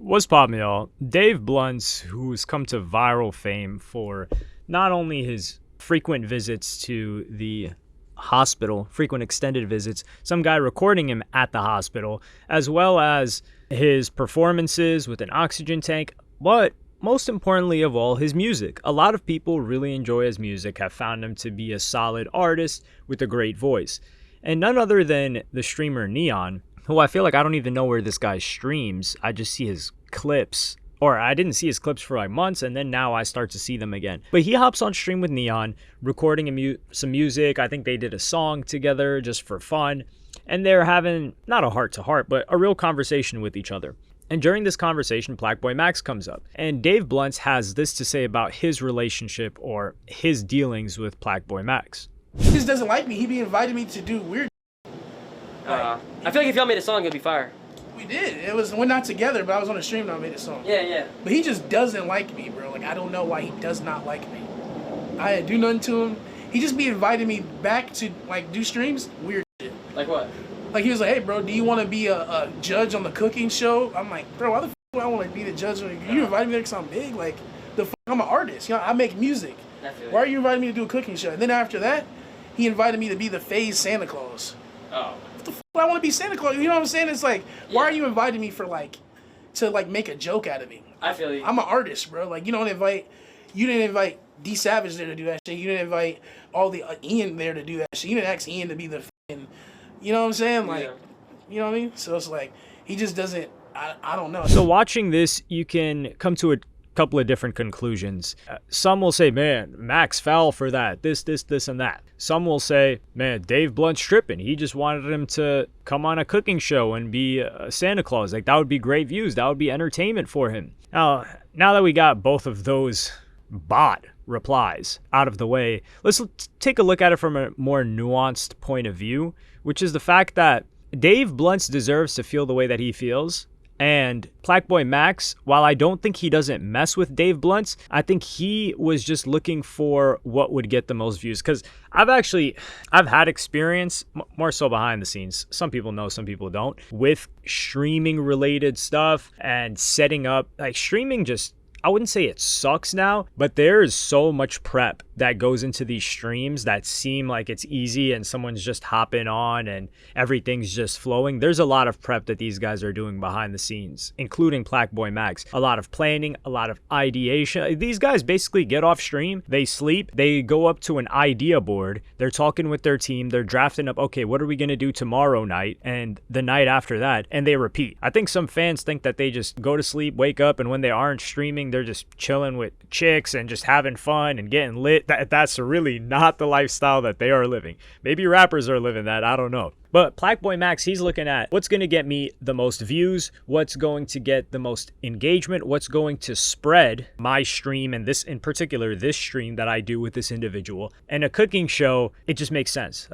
What's poppin', y'all? Dave Bluntz, who's come to viral fame for not only his frequent visits to the hospital, frequent extended visits, some guy recording him at the hospital, as well as his performances with an oxygen tank, but most importantly of all, his music. A lot of people really enjoy his music, have found him to be a solid artist with a great voice. And none other than the streamer Neon, who I feel like I don't even know where this guy streams. I just see his clips, or I didn't see his clips for like months, and then now I start to see them again. But he hops on stream with Neon, recording some music. I think they did a song together just for fun, and they're having not a heart-to-heart, but a real conversation with each other. And during this conversation, PlaqueBoyMax comes up, and Dave Bluntz has this to say about his relationship or his dealings with PlaqueBoyMax. He just doesn't like me. He be inviting me to do weird. I feel like if y'all made a song, it'd be fire. We did. We're not together, but I was on a stream and I made a song. Yeah. But he just doesn't like me, bro. Like, I don't know why he does not like me. I didn't do nothing to him. He just be inviting me back to, like, do streams. Weird shit. Like what? Like, he was like, hey, bro, do you want to be a judge on the cooking show? I'm like, bro, why the f*** do I want to be the judge? You invited me there because I'm big? Like, I'm an artist. You know, I make music. Why are you inviting me to do a cooking show? And then after that, he invited me to be the phase Santa Claus. Oh. What the f*** I want to be Santa Claus? You know what I'm saying? It's like, why are you inviting me for, like, to, like, make a joke out of me? I feel you. I'm an artist, bro. Like, you didn't invite D Savage there to do that shit. You didn't invite all the Ian there to do that shit. You didn't ask Ian to be the f***ing, you know what I'm saying? Like, you know what I mean? So it's like, he just doesn't, I don't know. So watching this, you can come to a couple of different conclusions. Some will say, man, Max fell for that, this, and that. Some will say, man, Dave Blunt's tripping. He just wanted him to come on a cooking show and be Santa Claus. Like, that would be great views. That would be entertainment for him. Now that we got both of those bot replies out of the way, let's take a look at it from a more nuanced point of view, which is the fact that Dave Bluntz deserves to feel the way that he feels. And PlaqueBoyMax, while I don't think he doesn't mess with Dave Bluntz, I think he was just looking for what would get the most views. Because I've had experience, more so behind the scenes, some people know, some people don't, with streaming related stuff and setting up, like, streaming just, I wouldn't say it sucks now, but there is so much prep that goes into these streams that seem like it's easy and someone's just hopping on and everything's just flowing. There's a lot of prep that these guys are doing behind the scenes, including PlaqueBoyMax. A lot of planning, a lot of ideation. These guys basically get off stream, they sleep, they go up to an idea board, they're talking with their team, they're drafting up, okay, what are we going to do tomorrow night and the night after that, and they repeat. I think some fans think that they just go to sleep, wake up, and when they aren't streaming, they're just chilling with chicks and just having fun and getting lit. That's really not the lifestyle that they are living. Maybe rappers are living that, I don't know. But PlaqueBoyMax, he's looking at what's going to get me the most views, what's going to get the most engagement, what's going to spread my stream, and this in particular, this stream that I do with this individual. And a cooking show, it just makes sense.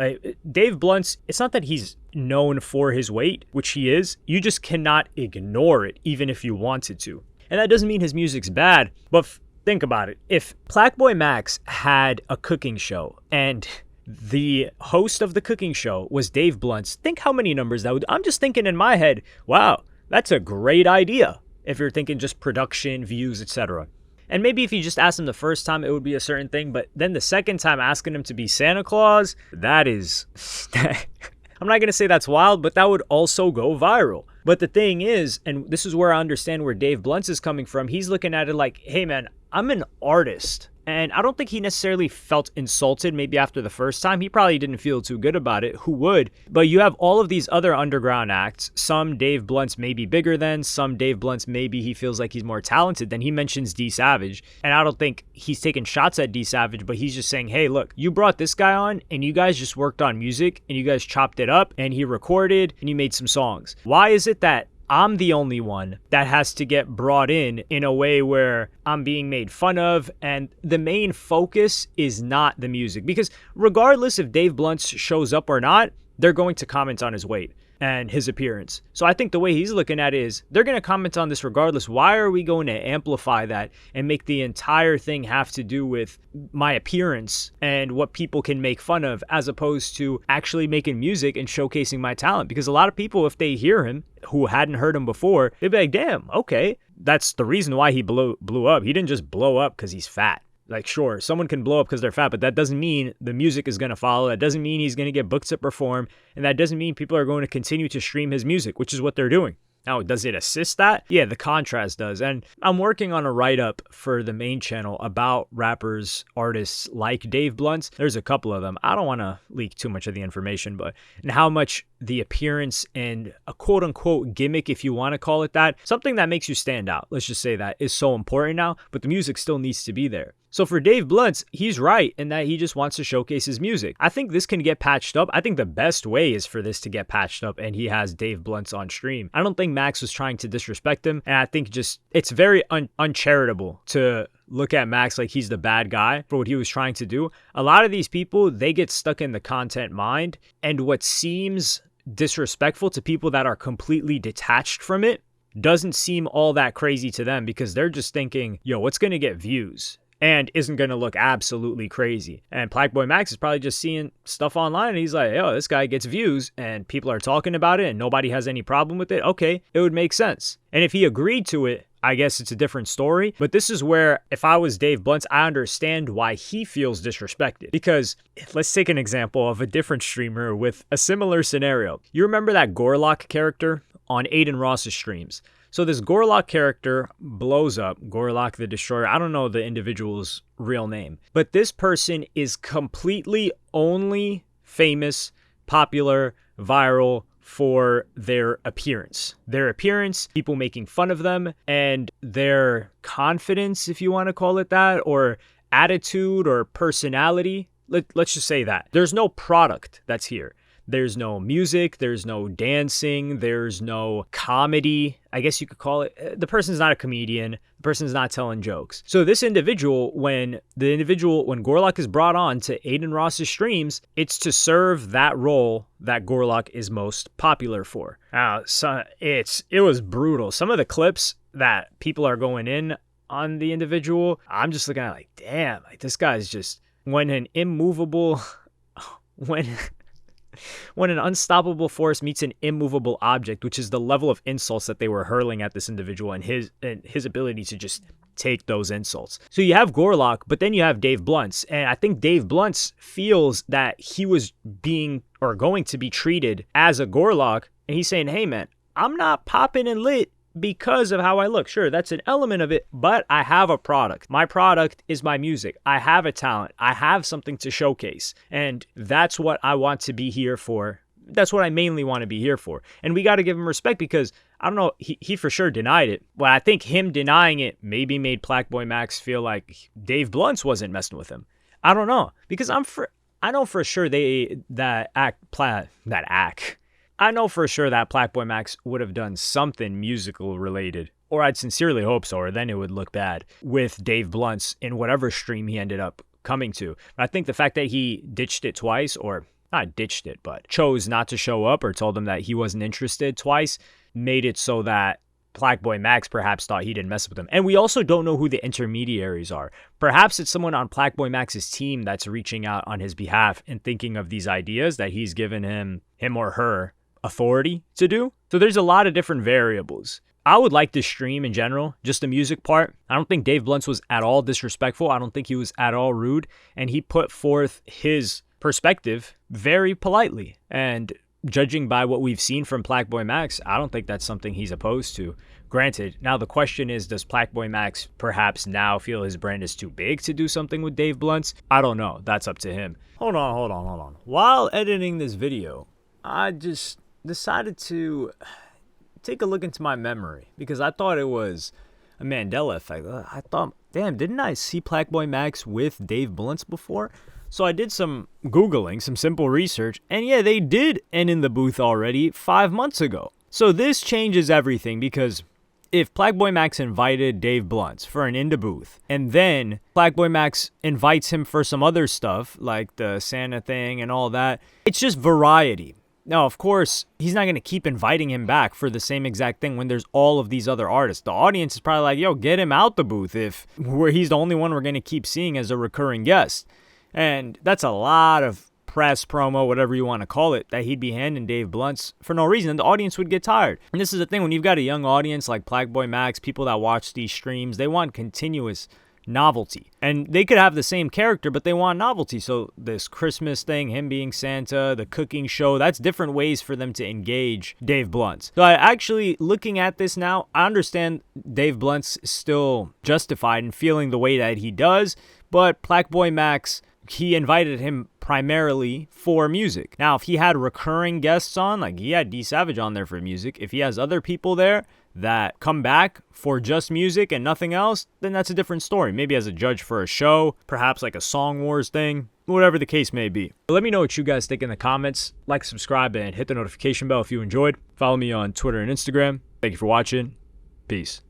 Dave Bluntz, it's not that he's known for his weight, which he is. You just cannot ignore it, even if you wanted to. And that doesn't mean his music's bad, but think about it. If PlaqueBoyMax had a cooking show and the host of the cooking show was Dave Bluntz, think how many numbers that would. I'm just thinking in my head, wow, that's a great idea. If you're thinking just production, views, etc. And maybe if you just asked him the first time, it would be a certain thing. But then the second time asking him to be Santa Claus, that is, I'm not going to say that's wild, but that would also go viral. But the thing is, and this is where I understand where Dave Bluntz is coming from, he's looking at it like, hey man, I'm an artist. And I don't think he necessarily felt insulted maybe after the first time. He probably didn't feel too good about it. Who would? But you have all of these other underground acts. Some Dave Bluntz may be bigger than, some Dave Bluntz maybe he feels like he's more talented than. He mentions D Savage. And I don't think he's taking shots at D Savage, but he's just saying, hey, look, you brought this guy on and you guys just worked on music and you guys chopped it up and he recorded and you made some songs. Why is it that I'm the only one that has to get brought in a way where I'm being made fun of, and the main focus is not the music? Because regardless if Dave Bluntz shows up or not, they're going to comment on his weight. and his appearance. So I think the way he's looking at it is they're going to comment on this regardless. Why are we going to amplify that and make the entire thing have to do with my appearance and what people can make fun of, as opposed to actually making music and showcasing my talent? Because a lot of people, if they hear him who hadn't heard him before, they'd be like, damn, okay, that's the reason why he blew up. He didn't just blow up because he's fat. Like, sure, someone can blow up because they're fat, but that doesn't mean the music is going to follow. That doesn't mean he's going to get booked to perform. And that doesn't mean people are going to continue to stream his music, which is what they're doing. Now, does it assist that? Yeah, the contrast does. And I'm working on a write-up for the main channel about rappers, artists like Dave Blunt. There's a couple of them. I don't want to leak too much of the information, but and how much the appearance and a quote-unquote gimmick, if you want to call it that, something that makes you stand out, let's just say that, is so important now, but the music still needs to be there. So for Dave Blunt, he's right in that he just wants to showcase his music. I think this can get patched up. I think the best way is for this to get patched up and he has Dave Blunt on stream. I don't think Max was trying to disrespect him, and I think just it's very uncharitable to look at Max like he's the bad guy for what he was trying to do. A lot of these people, they get stuck in the content mind, and what seems disrespectful to people that are completely detached from it doesn't seem all that crazy to them, because they're just thinking, yo, what's going to get views? And isn't going to look absolutely crazy. And PlaqueBoyMax is probably just seeing stuff online and he's like, yo, this guy gets views and people are talking about it and nobody has any problem with it. Okay, it would make sense. And if he agreed to it, I guess it's a different story. But this is where, if I was Dave Blunt, I understand why he feels disrespected. Because let's take an example of a different streamer with a similar scenario. You remember that Gorlock character on Aiden Ross's streams? So this Gorlock character blows up, Gorlock the Destroyer. I don't know the individual's real name, but this person is completely only famous, popular, viral for their appearance. Their appearance, people making fun of them, and their confidence, if you want to call it that, or attitude or personality. Let's just say that. There's no product that's here. There's no music, there's no dancing, there's no comedy, I guess you could call it. The person's not a comedian, the person's not telling jokes. So this individual, when Gorlock is brought on to Aiden Ross's streams, it's to serve that role that Gorlock is most popular for. So it was brutal. Some of the clips that people are going in on the individual, I'm just looking at like, damn, like this guy's just, when an unstoppable force meets an immovable object, which is the level of insults that they were hurling at this individual and his ability to just take those insults. So you have Gorlock, but then you have Dave Blunt. And I think Dave Blunt feels that he was being or going to be treated as a Gorlock. And he's saying, hey man, I'm not popping and lit because of how I look. Sure, that's an element of it, but I have a product. My product is my music. I have a talent. I have something to showcase. And that's what I want to be here for. That's what I mainly want to be here for. And we got to give him respect, because I don't know, he for sure denied it. Well, I think him denying it maybe made PlaqueBoyMax feel like Dave Blunt wasn't messing with him. I don't know, because I know for sure I know for sure that PlaqueBoyMax would have done something musical related, or I'd sincerely hope so, or then it would look bad, with Dave Blunt in whatever stream he ended up coming to. But I think the fact that he ditched it twice, or not ditched it, but chose not to show up or told him that he wasn't interested twice, made it so that PlaqueBoyMax perhaps thought he didn't mess with him. And we also don't know who the intermediaries are. Perhaps it's someone on PlaqueBoyMax's team that's reaching out on his behalf and thinking of these ideas that he's given him or her authority to do. So there's a lot of different variables. I would like this stream in general, just the music part. I don't think Dave Blunt was at all disrespectful. I don't think he was at all rude. And he put forth his perspective very politely. And judging by what we've seen from PlaqueBoyMax, I don't think that's something he's opposed to. Granted, now the question is, does PlaqueBoyMax perhaps now feel his brand is too big to do something with Dave Blunt? I don't know. That's up to him. Hold on. While editing this video, I just decided to take a look into my memory, because I thought it was a Mandela effect. I thought, damn, didn't I see PlaqueBoyMax with Dave Blunt before? So I did some Googling, some simple research, and yeah, they did end in the booth already 5 months ago. So this changes everything, because if PlaqueBoyMax invited Dave Blunt for an in the booth, and then PlaqueBoyMax invites him for some other stuff, like the Santa thing and all that, it's just variety. Now, of course, he's not going to keep inviting him back for the same exact thing when there's all of these other artists. The audience is probably like, yo, get him out the booth if he's the only one we're going to keep seeing as a recurring guest. And that's a lot of press, promo, whatever you want to call it, that he'd be handing Dave Blunt's for no reason. And the audience would get tired. And this is the thing, when you've got a young audience like PlaqueBoyMax, people that watch these streams, they want continuous novelty. And they could have the same character, but they want novelty. So this Christmas thing, him being Santa, the cooking show, that's different ways for them to engage Dave Blunt. So I actually, looking at this now, I understand Dave Blunt's still justified in feeling the way that he does, but PlaqueBoyMax, he invited him primarily for music. Now, if he had recurring guests on, like he had D Savage on there for music, if he has other people there that come back for just music and nothing else, then that's a different story. Maybe as a judge for a show, perhaps like a Song Wars thing, whatever the case may be. Let me know what you guys think in the comments. Like, subscribe, and hit the notification bell if you enjoyed. Follow me on Twitter and Instagram. Thank you for watching. Peace.